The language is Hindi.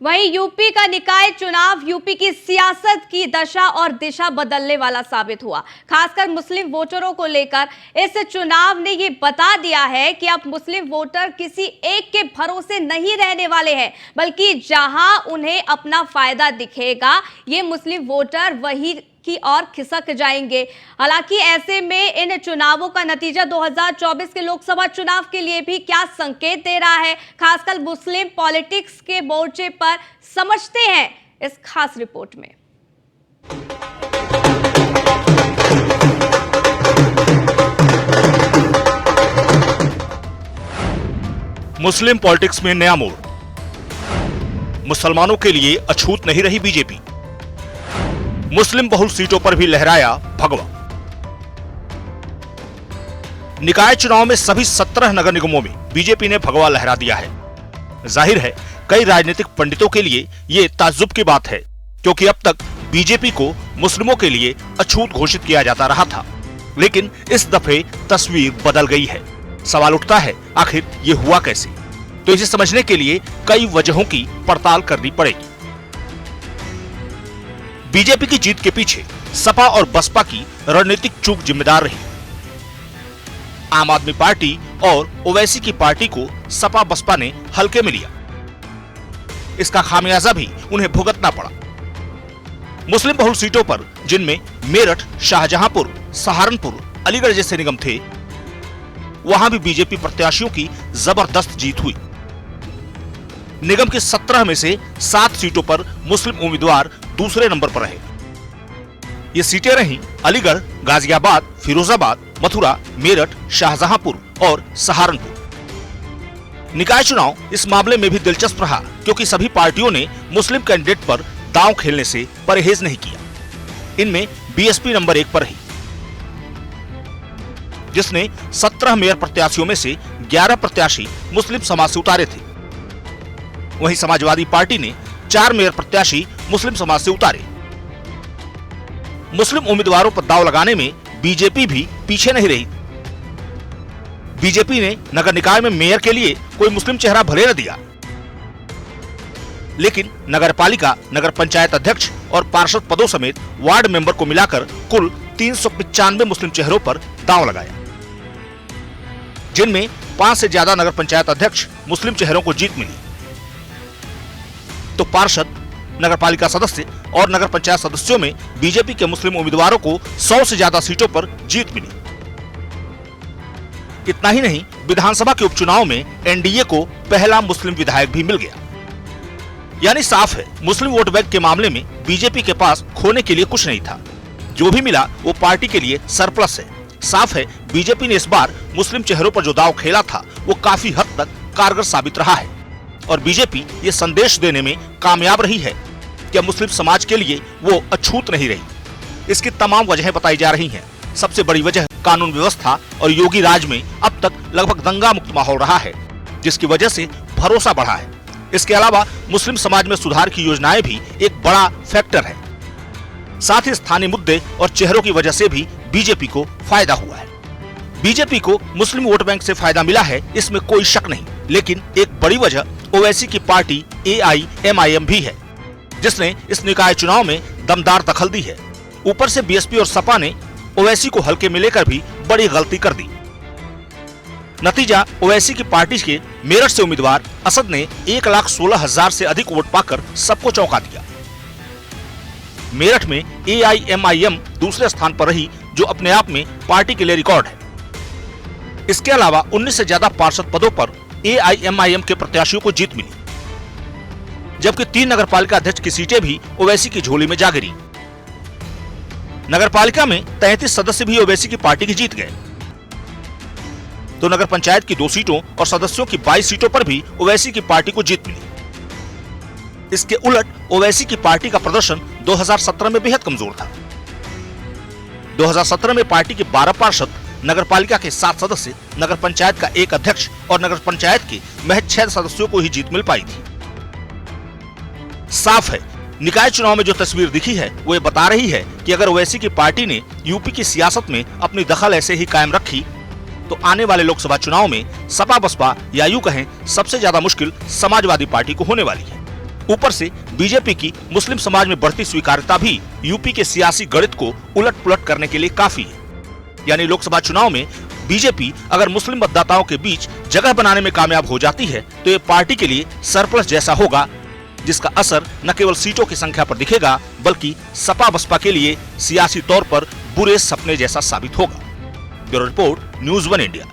वहीं यूपी का निकाय चुनाव यूपी की सियासत की दशा और दिशा बदलने वाला साबित हुआ। खासकर मुस्लिम वोटरों को लेकर इस चुनाव ने ये बता दिया है कि अब मुस्लिम वोटर किसी एक के भरोसे नहीं रहने वाले हैं, बल्कि जहां उन्हें अपना फायदा दिखेगा ये मुस्लिम वोटर वही की ओर खिसक जाएंगे। हालांकि ऐसे में इन चुनावों का नतीजा 2024 के लोकसभा चुनाव के लिए भी क्या संकेत दे रहा है, खासकर मुस्लिम पॉलिटिक्स के मोर्चे पर, समझते हैं इस खास रिपोर्ट में। मुस्लिम पॉलिटिक्स में नया मोड़। मुसलमानों के लिए अछूत नहीं रही बीजेपी। मुस्लिम बहुल सीटों पर भी लहराया भगवा। निकाय चुनाव में सभी 17 नगर निगमों में बीजेपी ने भगवा लहरा दिया है। जाहिर है कई राजनीतिक पंडितों के लिए ये ताज्जुब की बात है, क्योंकि अब तक बीजेपी को मुस्लिमों के लिए अछूत घोषित किया जाता रहा था। लेकिन इस दफे तस्वीर बदल गई है। सवाल उठता है आखिर ये हुआ कैसे? तो इसे समझने के लिए कई वजहों की पड़ताल करनी पड़ेगी। बीजेपी की जीत के पीछे सपा और बसपा की रणनीतिक चूक जिम्मेदार रही। आम आदमी पार्टी और ओवैसी की पार्टी को सपा बसपा ने हल्के में लिया। इसका खामियाजा भी उन्हें भुगतना पड़ा। मुस्लिम बहुल सीटों पर, जिनमें मेरठ, शाहजहांपुर, सहारनपुर, अलीगढ़ जैसे निगम थे, वहां भी बीजेपी प्रत्याशियों की जबरदस्त जीत हुई। निगम के 17 में से 7 सीटों पर मुस्लिम उम्मीदवार दूसरे नंबर पर रहे। ये सीटें रहीं अलीगढ़, गाजियाबाद, फिरोजाबाद, मथुरा, मेरठ, शाहजहांपुर और सहारनपुर। निकाय चुनाव इस मामले में भी दिलचस्प रहा, क्योंकि सभी पार्टियों ने मुस्लिम कैंडिडेट पर दांव खेलने से परहेज नहीं किया। इनमें बीएसपी नंबर 1 पर रही, जिसने 17 मेयर प्रत्याशियों में से 11 प्रत्याशी मुस्लिम समाज से उतारे थे। वहीं समाजवादी पार्टी ने 4 मेयर प्रत्याशी मुस्लिम समाज से उतारे। मुस्लिम उम्मीदवारों पर दांव लगाने में बीजेपी भी पीछे नहीं रही। बीजेपी ने नगर निकाय में मेयर के लिए कोई मुस्लिम चेहरा भले न दिया, लेकिन नगरपालिका, नगर पंचायत अध्यक्ष और पार्षद पदों समेत वार्ड मेंबर को मिलाकर कुल 395 मुस्लिम चेहरों पर दांव लगाया, जिनमें 5 से ज्यादा नगर पंचायत अध्यक्ष मुस्लिम चेहरों को जीत मिली। तो पार्षद, नगरपालिका सदस्य और नगर पंचायत सदस्यों में बीजेपी के मुस्लिम उम्मीदवारों को 100 से ज्यादा सीटों पर जीत मिली। इतना ही नहीं, विधानसभा के उपचुनाव में एनडीए को पहला मुस्लिम विधायक भी मिल गया। यानी साफ है, मुस्लिम वोट बैंक के मामले में बीजेपी के पास खोने के लिए कुछ नहीं था। जो भी मिला वो पार्टी के लिए सरप्लस है। साफ है, बीजेपी ने इस बार मुस्लिम चेहरों पर जो दांव खेला था वो काफी हद तक कारगर साबित रहा है, और बीजेपी ये संदेश देने में कामयाब रही है कि मुस्लिम समाज के लिए वो अछूत नहीं रही। इसकी तमाम वजहें बताई जा रही हैं। सबसे बड़ी वजह कानून व्यवस्था और योगी राज में अब तक लगभग दंगा मुक्त माहौल रहा है, जिसकी वजह से भरोसा बढ़ा है। इसके अलावा मुस्लिम समाज में सुधार की योजनाएं भी एक बड़ा फैक्टर है। साथ ही स्थानीय मुद्दे और चेहरों की वजह से भी बीजेपी को फायदा हुआ है। बीजेपी को मुस्लिम वोट बैंक से फायदा मिला है, इसमें कोई शक नहीं, लेकिन एक बड़ी वजह ओवैसी की पार्टी AIMIM भी है, जिसने इस निकाय चुनाव में दमदार दखल दी है। ऊपर से बीएसपी और सपा ने ओवैसी को हल्के में लेकर भी बड़ी गलती कर दी। नतीजा, ओवैसी की पार्टी के मेरठ से उम्मीदवार असद ने 1,16,000 से अधिक वोट पाकर सबको चौंका दिया। मेरठ में AIMIM दूसरे स्थान पर रही, जो अपने आप में पार्टी के लिए रिकॉर्ड है। इसके अलावा 19 से ज्यादा पार्षद पदों पर AIMIM के प्रत्याशियों को जीत मिली, जबकि 3 नगरपालिका अध्यक्ष की सीटें भी ओवैसी की झोली में जा गिरी। नगरपालिका में 33 सदस्य भी ओवैसी की पार्टी की जीत गए। तो नगर पंचायत की 2 सीटों और सदस्यों की 22 सीटों पर भी ओवैसी की पार्टी को जीत मिली। इसके उलट ओवैसी की पार्टी का प्रदर्शन 2017 में बेहद कमजोर था। 2017 में पार्टी के 12 पार्षद, नगरपालिका के 7 सदस्य, नगर पंचायत का 1 अध्यक्ष और नगर पंचायत के महज 6 सदस्यों को ही जीत मिल पाई थी। साफ है, निकाय चुनाव में जो तस्वीर दिखी है वो ये बता रही है कि अगर ओवैसी की पार्टी ने यूपी की सियासत में अपनी दखल ऐसे ही कायम रखी, तो आने वाले लोकसभा चुनाव में सपा बसपा या यूं कहें सबसे ज्यादा मुश्किल समाजवादी पार्टी को होने वाली है। ऊपर से बीजेपी की मुस्लिम समाज में बढ़ती स्वीकार्यता भी यूपी के सियासी गणित को उलट-पुलट करने के लिए काफी है। यानी लोकसभा चुनाव में बीजेपी अगर मुस्लिम मतदाताओं के बीच जगह बनाने में कामयाब हो जाती है तो ये पार्टी के लिए सरप्लस जैसा होगा, जिसका असर न केवल सीटों की संख्या पर दिखेगा बल्कि सपा बसपा के लिए सियासी तौर पर बुरे सपने जैसा साबित होगा। Bureau report, news 1 India.